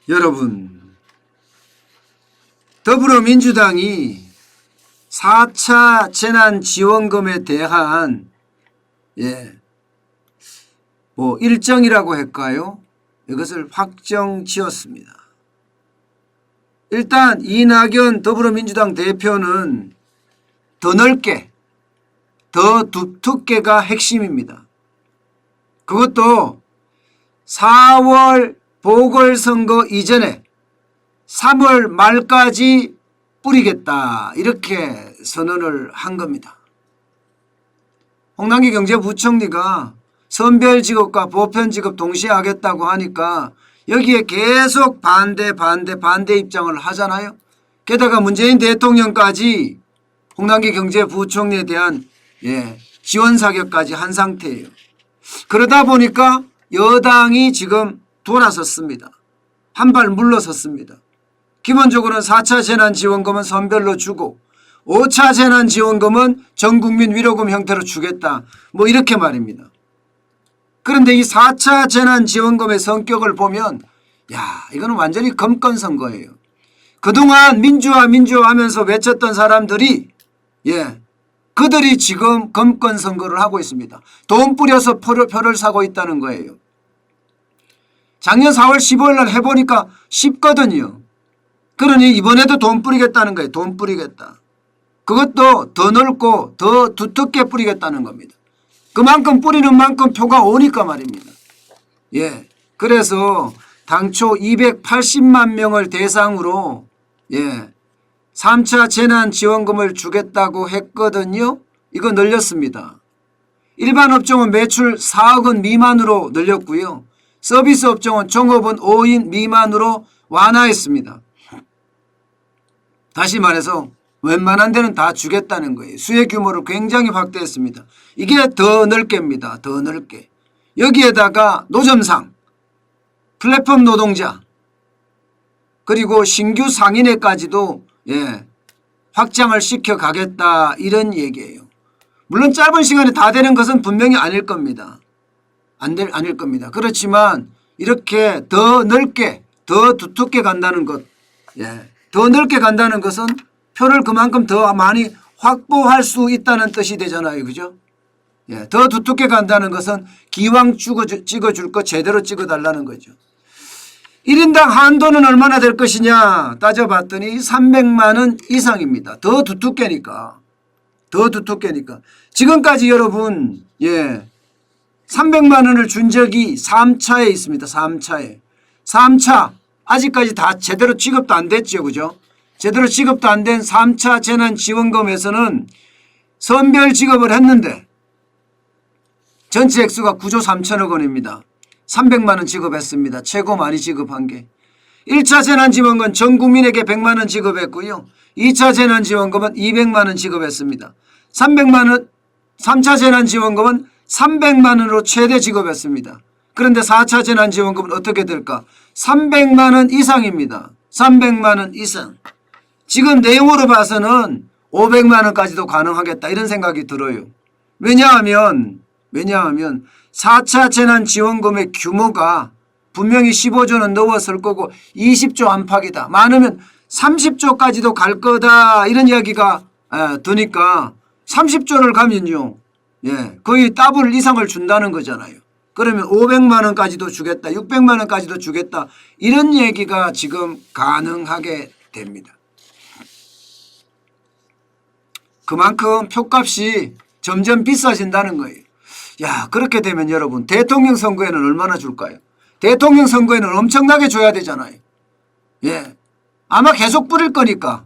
여러분, 더불어민주당이 4차 재난지원금에 대한 일정이라고 할까요? 이것을 확정지었습니다. 일단 이낙연 더불어민주당 대표는 더 넓게, 더 두텁게가 핵심입니다. 그것도 4월 보궐선거 이전에 3월 말까지 뿌리겠다, 이렇게 선언을 한 겁니다. 홍남기 경제부총리가 선별지급과 보편지급 동시에 하겠다고 하니까 여기에 계속 반대 입장을 하잖아요. 게다가 문재인 대통령까지 홍남기 경제부총리에 대한 지원 사격까지 한 상태예요. 그러다 보니까 여당이 지금 돌아섰습니다. 한 발 물러섰습니다. 기본적으로는 4차 재난지원금은 선별로 주고 5차 재난지원금은 전국민 위로금 형태로 주겠다, 이렇게 말입니다. 그런데 이 4차 재난지원금의 성격을 보면 이거는 완전히 검권선거예요. 그동안 민주화 하면서 외쳤던 사람들이 그들이 지금 검권선거를 하고 있습니다. 돈 뿌려서 표를 사고 있다는 거예요. 작년 4월 15일 날 해보니까 쉽거든요. 그러니 이번에도 돈 뿌리겠다는 거예요. 돈 뿌리겠다. 그것도 더 넓고 더 두텁게 뿌리겠다는 겁니다. 그만큼 뿌리는 만큼 표가 오니까 말입니다. 그래서 당초 280만 명을 대상으로 3차 재난지원금을 주겠다고 했거든요. 이거 늘렸습니다. 일반 업종은 매출 4억 원 미만으로 늘렸고요. 서비스 업종은 종업원 5인 미만으로 완화했습니다. 다시 말해서 웬만한 데는 다 주겠다는 거예요. 수혜 규모를 굉장히 확대했습니다. 이게 더 넓게입니다. 더 넓게. 여기에다가 노점상, 플랫폼 노동자, 그리고 신규 상인회까지도 확장을 시켜가겠다, 이런 얘기예요. 물론 짧은 시간에 다 되는 것은 분명히 아닐 겁니다. 아닐 겁니다. 그렇지만 이렇게 더 넓게, 더 두텁게 간다는 것, 더 넓게 간다는 것은 표를 그만큼 더 많이 확보할 수 있다는 뜻이 되잖아요. 그죠? 더 두텁게 간다는 것은 기왕 찍어줄 거 제대로 찍어달라는 거죠. 1인당 한도는 얼마나 될 것이냐 따져봤더니 300만 원 이상입니다. 더 두텁게니까. 지금까지 여러분 300만 원을 준 적이 3차에 있습니다. 3차 아직까지 다 제대로 지급도 안 됐죠. 그죠? 제대로 지급도 안 된 3차 재난지원금에서는 선별 지급을 했는데 전체 액수가 9조 3천억 원입니다. 300만 원 지급했습니다. 최고 많이 지급한 게. 1차 재난지원금 전 국민에게 100만 원 지급했고요. 2차 재난지원금은 200만 원 지급했습니다. 300만 원, 3차 재난지원금은 300만 원으로 최대 지급했습니다. 그런데 4차 재난지원금은 어떻게 될까? 300만 원 이상입니다. 300만 원 이상. 지금 내용으로 봐서는 500만 원까지도 가능하겠다, 이런 생각이 들어요. 왜냐하면 4차 재난지원금의 규모가 분명히 15조는 넘어설 거고 20조 안팎이다. 많으면 30조까지도 갈 거다, 이런 이야기가 드니까 30조를 가면요, 거의 더블 이상을 준다는 거잖아요. 그러면 500만 원까지도 주겠다, 600만 원까지도 주겠다, 이런 얘기가 지금 가능하게 됩니다. 그만큼 표값이 점점 비싸진다는 거예요. 그렇게 되면 여러분 대통령 선거에는 얼마나 줄까요? 대통령 선거에는 엄청나게 줘야 되잖아요. 아마 계속 뿌릴 거니까.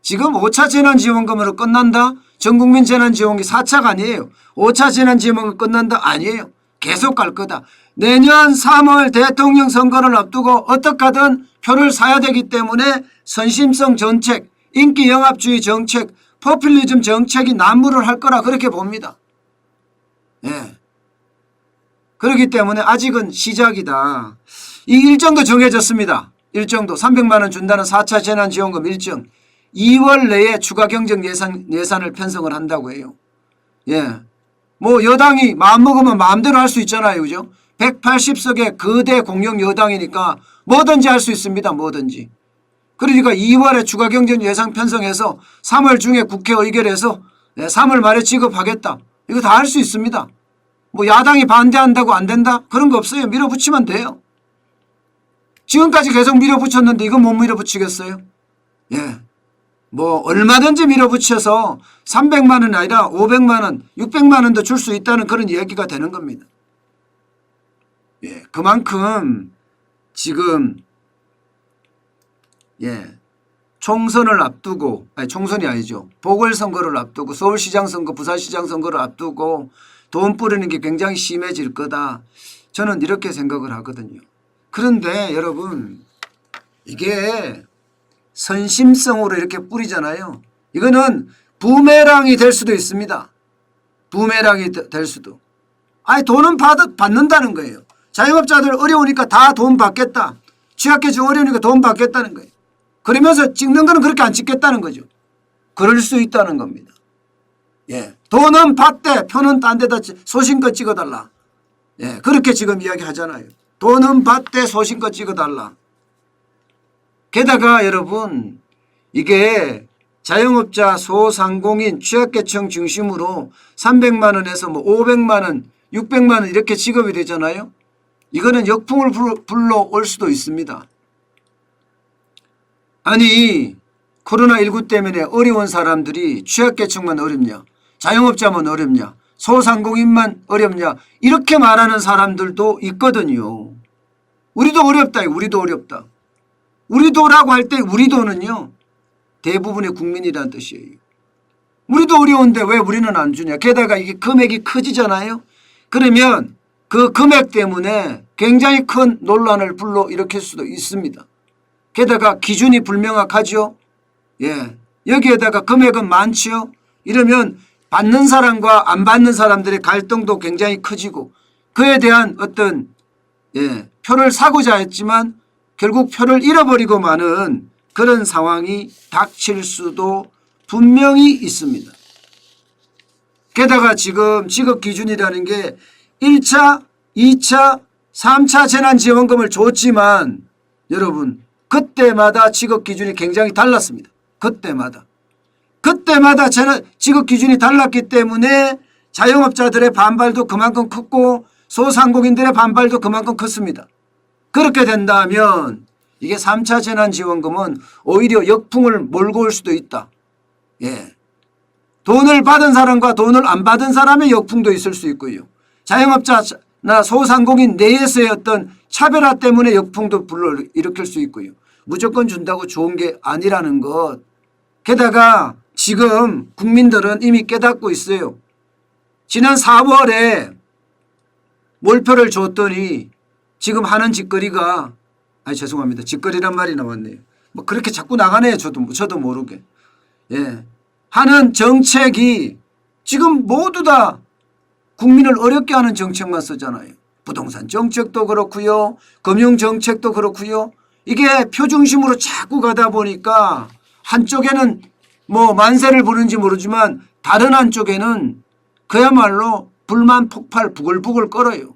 지금 5차 재난지원금으로 끝난다? 전국민 재난지원금이 4차가 아니에요. 5차 재난지원금 끝난다? 아니에요. 계속 갈 거다. 내년 3월 대통령 선거를 앞두고 어떻게든 표를 사야 되기 때문에 선심성 정책, 인기 영합주의 정책, 포퓰리즘 정책이 난무를 할 거라 그렇게 봅니다. 그렇기 때문에 아직은 시작이다. 이 일정도 정해졌습니다. 일정도 300만 원 준다는 4차 재난지원금 일정 2월 내에 추가 경정 예산을 편성을 한다고 해요. 여당이 마음먹으면 마음대로 할 수 있잖아요. 그죠? 180석의 거대 공영 여당이니까 뭐든지 할 수 있습니다. 뭐든지. 그러니까 2월에 추가경정 예산 편성해서 3월 중에 국회 의결해서 3월 말에 지급하겠다. 이거 다 할 수 있습니다. 뭐 야당이 반대한다고 안 된다? 그런 거 없어요. 밀어붙이면 돼요. 지금까지 계속 밀어붙였는데 이거 못 밀어붙이겠어요? 예. 뭐 얼마든지 밀어붙여서 300만 원이 아니라 500만 원, 600만 원도 줄 수 있다는 그런 이야기가 되는 겁니다. 예. 그만큼 지금 총선을 앞두고, 아니 총선이 아니죠. 보궐선거를 앞두고 서울시장 선거, 부산시장 선거를 앞두고 돈 뿌리는 게 굉장히 심해질 거다. 저는 이렇게 생각을 하거든요. 그런데 여러분 이게 선심성으로 이렇게 뿌리잖아요. 이거는 부메랑이 될 수도 있습니다. 부메랑이 될 수도. 아니 돈은 받는다는 거예요. 자영업자들 어려우니까 다 돈 받겠다. 취약계층 어려우니까 돈 받겠다는 거예요. 그러면서 찍는 거는 그렇게 안 찍겠다는 거죠. 그럴 수 있다는 겁니다. 예, 돈은 받되 표는 딴 데다 소신껏 찍어달라. 예, 그렇게 지금 이야기하잖아요. 돈은 받되 소신껏 찍어달라. 게다가 여러분 이게 자영업자, 소상공인, 취약계층 중심으로 300만 원에서 뭐 500만 원, 600만 원 이렇게 지급이 되잖아요. 이거는 역풍을 불러올 수도 있습니다. 아니 코로나19 때문에 어려운 사람들이 취약계층만 어렵냐, 자영업자만 어렵냐, 소상공인만 어렵냐 이렇게 말하는 사람들도 있거든요. 우리도 어렵다. 우리도 어렵다. 우리도라고 할 때 우리도는요 대부분의 국민이라는 뜻이에요. 우리도 어려운데 왜 우리는 안 주냐. 게다가 이게 금액이 커지잖아요. 그러면 그 금액 때문에 굉장히 큰 논란을 불러일으킬 수도 있습니다. 게다가 기준이 불명확하죠. 예, 여기에다가 금액은 많지요. 이러면 받는 사람과 안 받는 사람들의 갈등도 굉장히 커지고 그에 대한 어떤 표를 사고자 했지만 결국 표를 잃어버리고 마는 그런 상황이 닥칠 수도 분명히 있습니다. 게다가 지금 지급기준이라는 게 1차, 2차, 3차 재난지원금을 줬지만 여러분 그때마다 지급기준이 굉장히 달랐습니다. 그때마다 지급기준이 달랐기 때문에 자영업자들의 반발도 그만큼 컸고 소상공인들의 반발도 그만큼 컸습니다. 그렇게 된다면 이게 3차 재난지원금은 오히려 역풍을 몰고 올 수도 있다. 예. 돈을 받은 사람과 돈을 안 받은 사람의 역풍도 있을 수 있고요. 자영업자나 소상공인 내에서의 어떤 차별화 때문에 역풍도 불러일으킬 수 있고요. 무조건 준다고 좋은 게 아니라는 것. 게다가 지금 국민들은 이미 깨닫고 있어요. 지난 4월에 몰표를 줬더니 지금 하는 짓거리가 죄송합니다. 짓거리란 말이 나왔네요. 뭐 그렇게 자꾸 나가네요. 저도 모르게. 예. 하는 정책이 지금 모두 다 국민을 어렵게 하는 정책만 쓰잖아요. 부동산 정책도 그렇고요. 금융 정책도 그렇고요. 이게 표 중심으로 자꾸 가다 보니까 한쪽에는 뭐 만세를 부르는지 모르지만 다른 한쪽에는 그야말로 불만 폭발 부글부글 끓어요.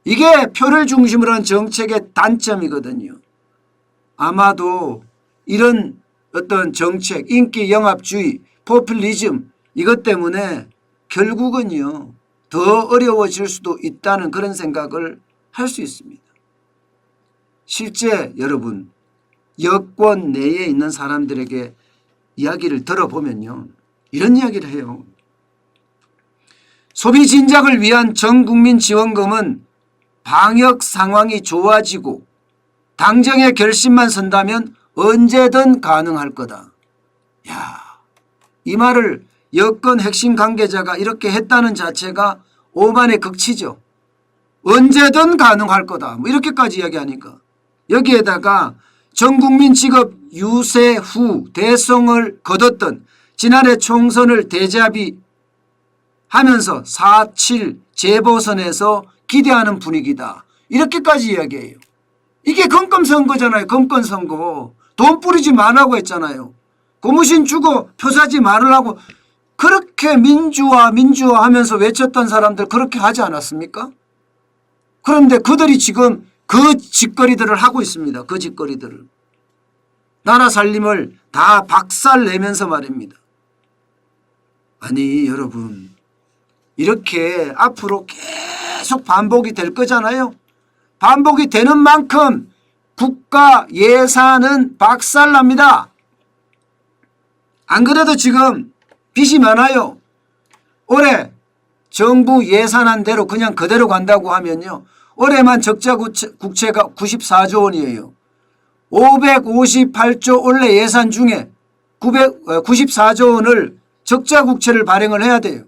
이게 표를 중심으로 한 정책의 단점이거든요. 아마도 이런 어떤 정책, 인기 영합주의, 포퓰리즘 이것 때문에 결국은요 더 어려워질 수도 있다는 그런 생각을 할 수 있습니다. 실제 여러분 여권 내에 있는 사람들에게 이야기를 들어보면요 이런 이야기를 해요. 소비 진작을 위한 전국민 지원금은 방역 상황이 좋아지고 당정의 결심만 선다면 언제든 가능할 거다. 야, 이 말을 여권 핵심 관계자가 이렇게 했다는 자체가 오만의 극치죠. 언제든 가능할 거다. 뭐 이렇게까지 이야기하니까 여기에다가 전국민 지급 유세 후 대성을 거뒀던 지난해 총선을 대자비하면서 4.7 재보선에서 기대하는 분위기다. 이렇게까지 이야기해요. 이게 금검선거잖아요. 금검선거. 돈 뿌리지 말라고 했잖아요. 고무신 주고 표 사지 말으라고 그렇게 민주화 하면서 외쳤던 사람들 그렇게 하지 않았습니까? 그런데 그들이 지금 그 짓거리들을 하고 있습니다. 그 짓거리들을. 나라 살림을 다 박살내면서 말입니다. 아니 여러분, 이렇게 앞으로 계속 반복이 될 거잖아요. 반복이 되는 만큼 국가 예산은 박살납니다. 안 그래도 지금 빚이 많아요. 올해 정부 예산안대로 그냥 그대로 간다고 하면요, 올해만 적자 국채가 94조 원이에요. 558조 원래 예산 중에 94조 원을 적자 국채를 발행을 해야 돼요.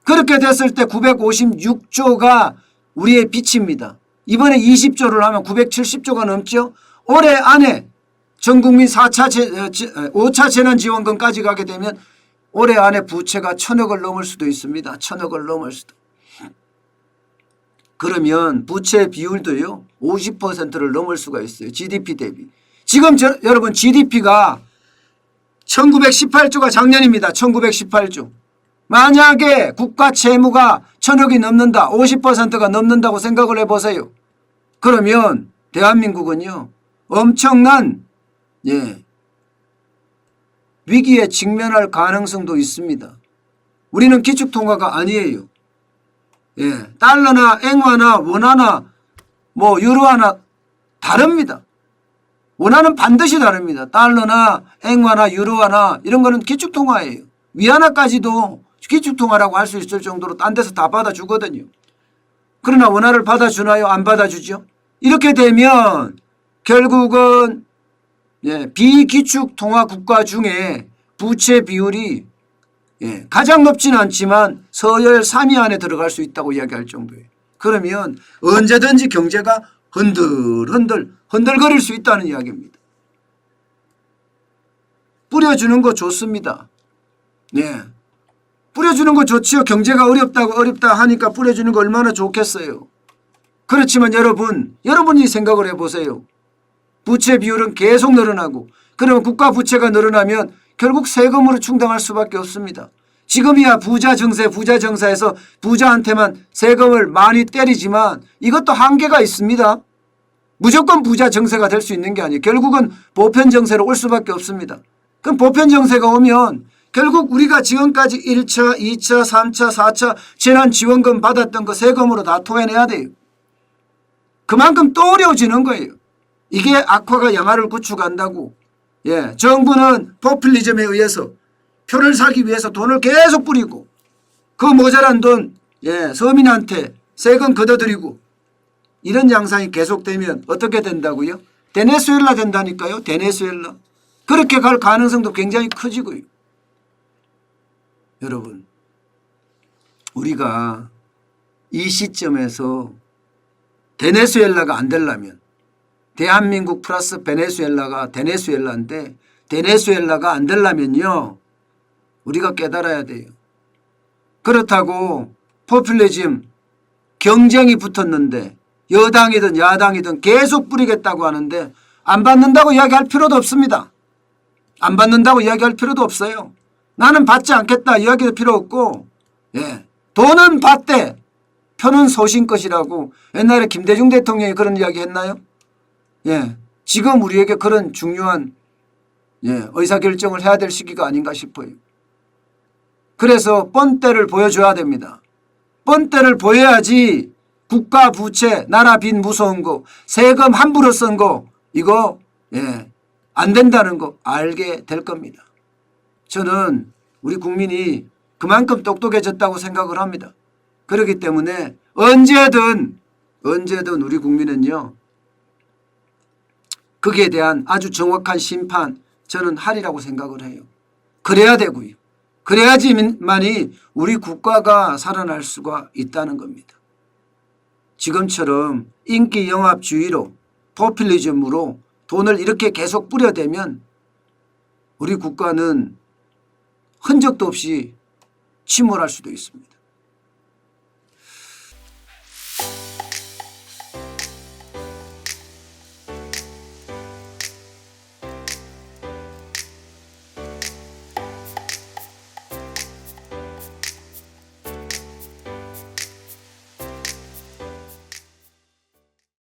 그렇게 됐을 때 956조가 우리의 빚입니다. 이번에 20조를 하면 970조가 넘죠. 올해 안에 전국민 5차 재난지원금까지 가게 되면 올해 안에 부채가 1,000억을 넘을 수도 있습니다. 1,000억을 넘을 수도. 그러면 부채 비율도요 50%를 넘을 수가 있어요. GDP 대비. 지금 여러분 GDP가 1918조가 작년입니다. 1918조. 만약에 국가 채무가 1,000억이 넘는다, 50%가 넘는다고 생각을 해보세요. 그러면 대한민국은요 엄청난 위기에 직면할 가능성도 있습니다. 우리는 기축통화가 아니에요. 달러나 앵화나 원화나 뭐 유로화나 다릅니다. 원화는 반드시 다릅니다. 달러나 앵화나 유로화나 이런 거는 기축통화예요. 위안화까지도 기축통화라고 할 수 있을 정도로 딴 데서 다 받아주거든요. 그러나 원화를 받아주나요? 안 받아주죠. 이렇게 되면 결국은 비기축통화 국가 중에 부채 비율이 가장 높지는 않지만 서열 3위 안에 들어갈 수 있다고 이야기할 정도예요. 그러면 언제든지 경제가 흔들거릴 수 있다는 이야기입니다. 뿌려주는 거 좋습니다. 뿌려주는 거 좋지요. 경제가 어렵다 하니까 뿌려주는 거 얼마나 좋겠어요. 그렇지만 여러분이 생각을 해보세요. 부채 비율은 계속 늘어나고, 그러면 국가 부채가 늘어나면 결국 세금으로 충당할 수밖에 없습니다. 지금이야 부자 정세에서 부자한테만 세금을 많이 때리지만 이것도 한계가 있습니다. 무조건 부자 정세가 될 수 있는 게 아니에요. 결국은 보편 정세로 올 수밖에 없습니다. 그럼 보편 정세가 오면 결국 우리가 지금까지 1차, 2차, 3차, 4차 재난지원금 받았던 거 세금으로 다 토해내야 돼요. 그만큼 또 어려워지는 거예요. 이게 악화가 양화를 구축한다고. 정부는 포퓰리즘에 의해서 표를 사기 위해서 돈을 계속 뿌리고, 그 모자란 돈 서민한테 세금 걷어들이고, 이런 양상이 계속되면 어떻게 된다고요? 베네수엘라 된다니까요. 베네수엘라. 그렇게 갈 가능성도 굉장히 커지고요. 여러분, 우리가 이 시점에서 베네수엘라가 안 되려면, 대한민국 플러스 베네수엘라가 베네수엘라인데 베네수엘라가 안 되려면요 우리가 깨달아야 돼요. 그렇다고 포퓰리즘 경쟁이 붙었는데 여당이든 야당이든 계속 뿌리겠다고 하는데 안 받는다고 이야기할 필요도 없습니다. 안 받는다고 이야기할 필요도 없어요. 나는 받지 않겠다 이야기도 필요 없고, 돈은 받되 표는 소신 것이라고 옛날에 김대중 대통령이 그런 이야기 했나요? 지금 우리에게 그런 중요한 의사결정을 해야 될 시기가 아닌가 싶어요. 그래서 뻔때를 보여줘야 됩니다. 뻔때를 보여야지 국가 부채, 나라 빚 무서운 거, 세금 함부로 쓴 거 이거 안 된다는 거 알게 될 겁니다. 저는 우리 국민이 그만큼 똑똑해졌다고 생각을 합니다. 그렇기 때문에 언제든 우리 국민은요 거기에 대한 아주 정확한 심판 저는 하리라고 생각을 해요. 그래야 되고요. 그래야지만이 우리 국가가 살아날 수가 있다는 겁니다. 지금처럼 인기 영합주의로 포퓰리즘으로 돈을 이렇게 계속 뿌려대면 우리 국가는 흔적도 없이 침몰할 수도 있습니다.